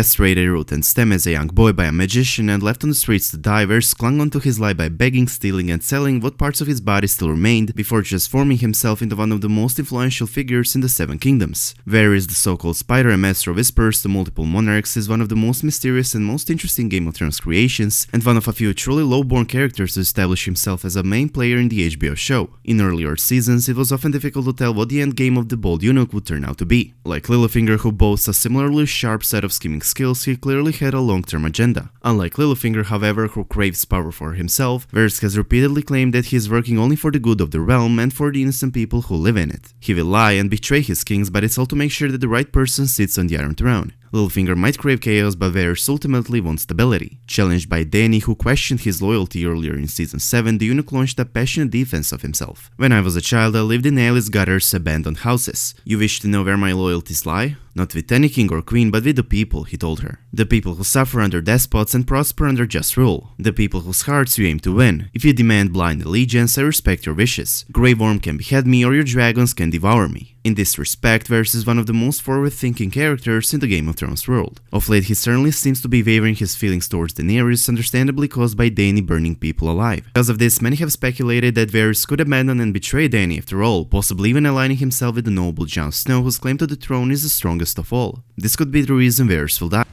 Castrated root and stem as a young boy by a magician and left on the streets to die, Varys clung onto his life by begging, stealing and selling what parts of his body still remained before transforming himself into one of the most influential figures in the Seven Kingdoms. Varys, the so-called spider and master of whispers to multiple monarchs, is one of the most mysterious and most interesting Game of Thrones creations, and one of a few truly low-born characters to establish himself as a main player in the HBO show. In earlier seasons, it was often difficult to tell what the endgame of the bold eunuch would turn out to be. Like Littlefinger, who boasts a similarly sharp set of scheming skills, he clearly had a long-term agenda. Unlike Littlefinger, however, who craves power for himself, Varys has repeatedly claimed that he is working only for the good of the realm and for the innocent people who live in it. He will lie and betray his kings, but it's all to make sure that the right person sits on the Iron Throne. Littlefinger might crave chaos, but Varys ultimately wants stability. Challenged by Dany, who questioned his loyalty earlier in Season 7, the eunuch launched a passionate defense of himself. "When I was a child, I lived in airless gutters, abandoned houses. You wish to know where my loyalties lie? Not with any king or queen, but with the people," he told her. "The people who suffer under despots and prosper under just rule. The people whose hearts you aim to win. If you demand blind allegiance, I respect your wishes. Grey Worm can behead me or your dragons can devour me." In this respect, Varys is one of the most forward-thinking characters in the Game of Thrones world. Of late, he certainly seems to be wavering his feelings towards Daenerys, understandably caused by Dany burning people alive. Because of this, many have speculated that Varys could abandon and betray Dany after all, possibly even aligning himself with the noble Jon Snow, whose claim to the throne is the strongest of all. This could be the reason Varys will die.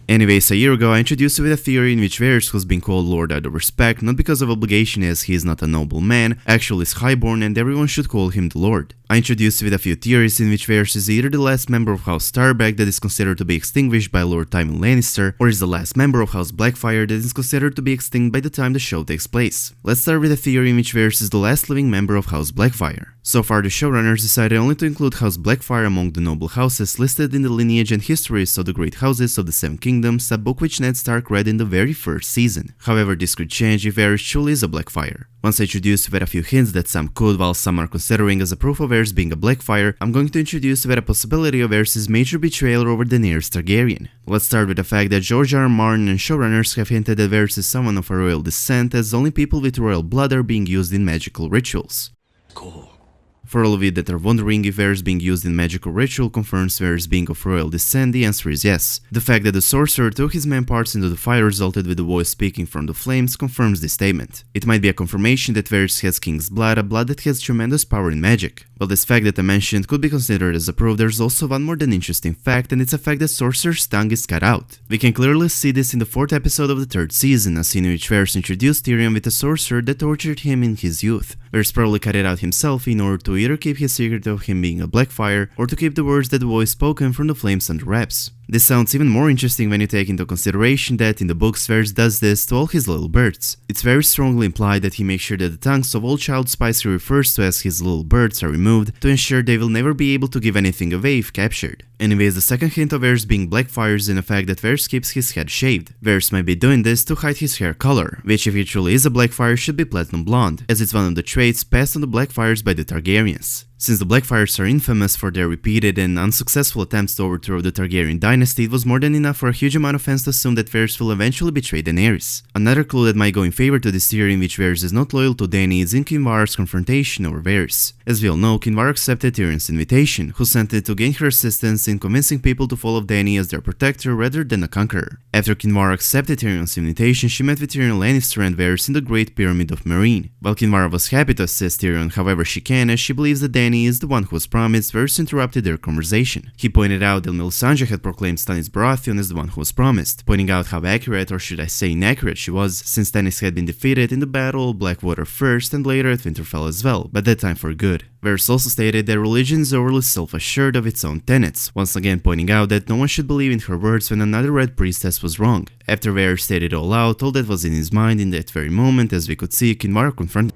Anyways, a year ago I introduced you with a theory in which Varys, who's been called Lord out of respect, not because of obligation as he is not a noble man, actually is highborn and everyone should call him the Lord. I introduced you with a few theories in which Varys is either the last member of House Tarbeck that is considered to be extinguished by Lord Tywin Lannister, or is the last member of House Blackfyre that is considered to be extinct by the time the show takes place. Let's start with a theory in which Varys is the last living member of House Blackfyre. So far, the showrunners decided only to include House Blackfyre among the noble houses listed in the lineage and histories of the great houses of the Seven Kingdoms, a book which Ned Stark read in the very first season. However, this could change if Varys truly is a Blackfyre. Once I introduce you with a few hints that some could, while some are considering as a proof of Varys being a Blackfyre, I'm going to introduce you with a possibility of Varys' major betrayal over Daenerys Targaryen. Let's start with the fact that George R. R. Martin and showrunners have hinted that Varys is someone of a royal descent, as only people with royal blood are being used in magical rituals. Cool. For all of you that are wondering if Varys being used in magical ritual confirms Varys being of royal descent, the answer is yes. The fact that the sorcerer threw his man parts into the fire resulted with the voice speaking from the flames confirms this statement. It might be a confirmation that Varys has king's blood, a blood that has tremendous power in magic. While this fact that I mentioned could be considered as a proof, there's also one more than interesting fact, and it's a fact that sorcerer's tongue is cut out. We can clearly see this in the 4th episode of the 3rd season, a scene in which Varys introduced Tyrion with a sorcerer that tortured him in his youth. Varys probably cut it out himself in order to either keep his secret of him being a Blackfyre, or to keep the words that the voice spoken from the flames under wraps. This sounds even more interesting when you take into consideration that in the books Varys does this to all his little birds. It's very strongly implied that he makes sure that the tongues of all child spies he refers to as his little birds are removed to ensure they will never be able to give anything away if captured. Anyways, the second hint of Varys being Blackfyre is in the fact that Varys keeps his head shaved. Varys might be doing this to hide his hair color, which if he truly is a Blackfyre should be platinum blonde, as it's one of the traits passed on the Blackfyres by the Targaryens. Since the Blackfyres are infamous for their repeated and unsuccessful attempts to overthrow the Targaryen dynasty, it was more than enough for a huge amount of fans to assume that Varys will eventually betray Daenerys. Another clue that might go in favor to this theory in which Varys is not loyal to Dany is in Kinvara's confrontation over Varys. As we all know, Kinvara accepted Tyrion's invitation, who sent it to gain her assistance in convincing people to follow Dany as their protector rather than a conqueror. After Kinvara accepted Tyrion's invitation, she met with Tyrion Lannister and Varys in the Great Pyramid of Meereen. While Kinvara was happy to assist Tyrion however she can, as she believes that Dany is the one who was promised, Varys interrupted their conversation. He pointed out that Melisandre had proclaimed Stannis Baratheon as the one who was promised, pointing out how accurate, or should I say inaccurate, she was, since Stannis had been defeated in the Battle of Blackwater first and later at Winterfell as well, but that time for good. Varys also stated that religion is overly self-assured of its own tenets, once again pointing out that no one should believe in her words when another Red Priestess was wrong. After Varys stated all out all that was in his mind in that very moment, as we could see, Kinvara confronted.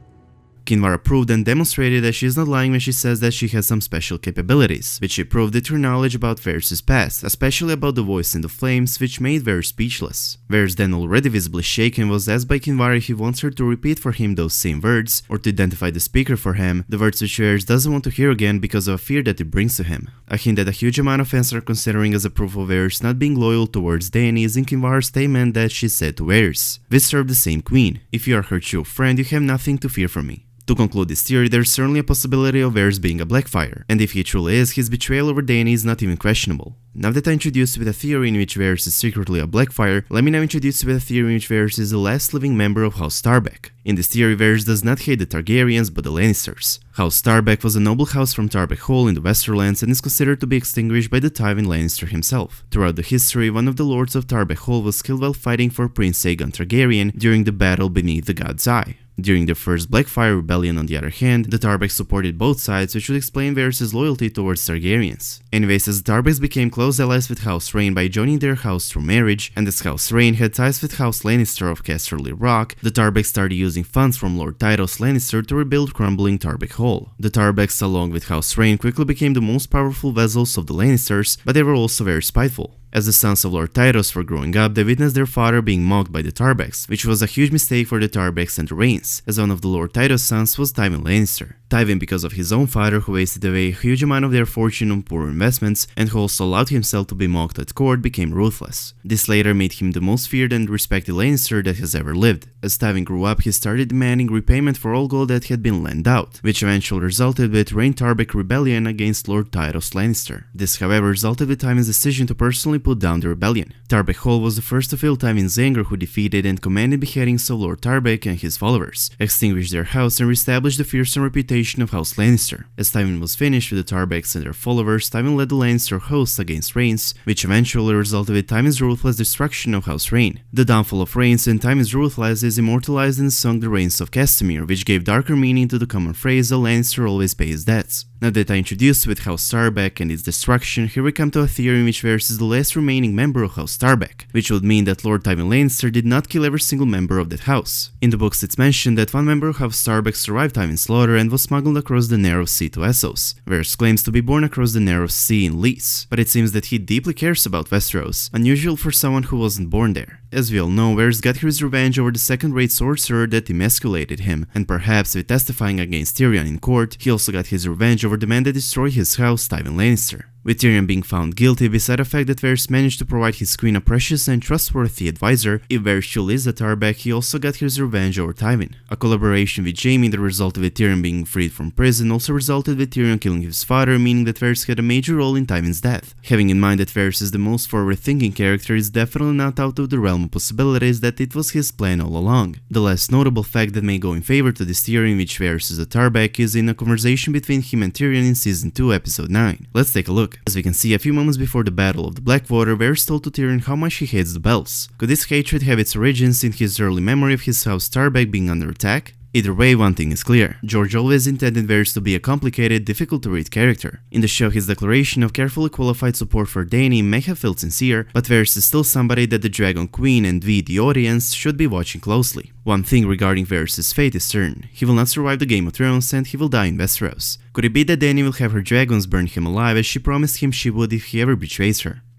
Kinvara proved and demonstrated that she is not lying when she says that she has some special capabilities, which she proved with her knowledge about Varys' past, especially about the voice in the flames, which made Varys speechless. Varys, then already visibly shaken, was asked by Kinvara if he wants her to repeat for him those same words, or to identify the speaker for him, the words which Varys doesn't want to hear again because of a fear that it brings to him. A hint that a huge amount of fans are considering as a proof of Varys not being loyal towards Dany is in Kinvara's statement that she said to Varys, "We serve the same queen. If you are her true friend, you have nothing to fear from me." To conclude this theory, there's certainly a possibility of Varys being a Blackfyre, and if he truly is, his betrayal over Daenerys is not even questionable. Now that I introduced you with a theory in which Varys is secretly a Blackfyre, let me now introduce you with a theory in which Varys is the last living member of House Tarbeck. In this theory, Varys does not hate the Targaryens but the Lannisters. House Tarbeck was a noble house from Tarbeck Hall in the Westerlands and is considered to be extinguished by the Tywin Lannister himself. Throughout the history, one of the lords of Tarbeck Hall was killed while fighting for Prince Aegon Targaryen during the battle beneath the God's Eye. During the first Blackfyre rebellion, on the other hand, the Tarbecks supported both sides, which would explain Varys' loyalty towards Targaryens. Anyways, as the Tarbecks became close allies with House Rayne by joining their house through marriage, and as House Rayne had ties with House Lannister of Casterly Rock, the Tarbecks started using funds from Lord Tyros Lannister to rebuild crumbling Tarbeck Hall. The Tarbecks, along with House Rayne, quickly became the most powerful vassals of the Lannisters, but they were also very spiteful. As the sons of Lord Tyros were growing up, they witnessed their father being mocked by the Tarbecks, which was a huge mistake for the Tarbecks and the Raynes, as one of the Lord Tyros' sons was Tywin Lannister. Tywin, because of his own father, who wasted away a huge amount of their fortune on poor investments and who also allowed himself to be mocked at court, became ruthless. This later made him the most feared and respected Lannister that has ever lived. As Tywin grew up, he started demanding repayment for all gold that had been lent out, which eventually resulted with Rayne Tarbeck rebellion against Lord Tyros Lannister. This, however, resulted with Tywin's decision to personally put down the rebellion. Tarbeck Hall was the first to feel Tywin's anger, who defeated and commanded beheadings of Lord Tarbeck and his followers, extinguished their house and reestablished the fearsome reputation of House Lannister. As Tywin was finished with the Tarbecks and their followers, Tywin led the Lannister host against Raynes, which eventually resulted with Tywin's ruthless destruction of House Rayne. The downfall of Raynes and Tywin's ruthless is immortalized in the song The Reigns of Castamere, which gave darker meaning to the common phrase "a Lannister always pays debts." Now that I introduced with House Tarbeck and its destruction, here we come to a theory in which Varys is the last remaining member of House Tarbeck, which would mean that Lord Tywin Lannister did not kill every single member of that house. In the books it's mentioned that one member of House Tarbeck survived Tywin's slaughter and was smuggled across the Narrow Sea to Essos. Varys claims to be born across the Narrow Sea in Lys, but it seems that he deeply cares about Westeros, unusual for someone who wasn't born there. As we all know, Varys got his revenge over the second-rate sorcerer that emasculated him, and perhaps with testifying against Tyrion in court, he also got his revenge over the man that destroyed his house, Tywin Lannister. With Tyrion being found guilty, beside the fact that Varys managed to provide his queen a precious and trustworthy advisor, if Varys truly is a Tarbeck, he also got his revenge over Tywin. A collaboration with Jaime that resulted with Tyrion being freed from prison also resulted with Tyrion killing his father, meaning that Varys had a major role in Tywin's death. Having in mind that Varys is the most forward-thinking character, it's definitely not out of the realm of possibilities that it was his plan all along. The last notable fact that may go in favor to this theory in which Varys is a Tarbeck is in a conversation between him and Tyrion in Season 2, Episode 9. Let's take a look. As we can see, a few moments before the Battle of the Blackwater, Varys told to Tyrion how much he hates the Bells. Could this hatred have its origins in his early memory of his House Tarbeck being under attack? Either way, one thing is clear. George always intended Varys to be a complicated, difficult-to-read character. In the show, his declaration of carefully qualified support for Dany may have felt sincere, but Varys is still somebody that the Dragon Queen and we, the audience, should be watching closely. One thing regarding Varys' fate is certain. He will not survive the Game of Thrones and he will die in Westeros. Could it be that Dany will have her dragons burn him alive as she promised him she would if he ever betrays her?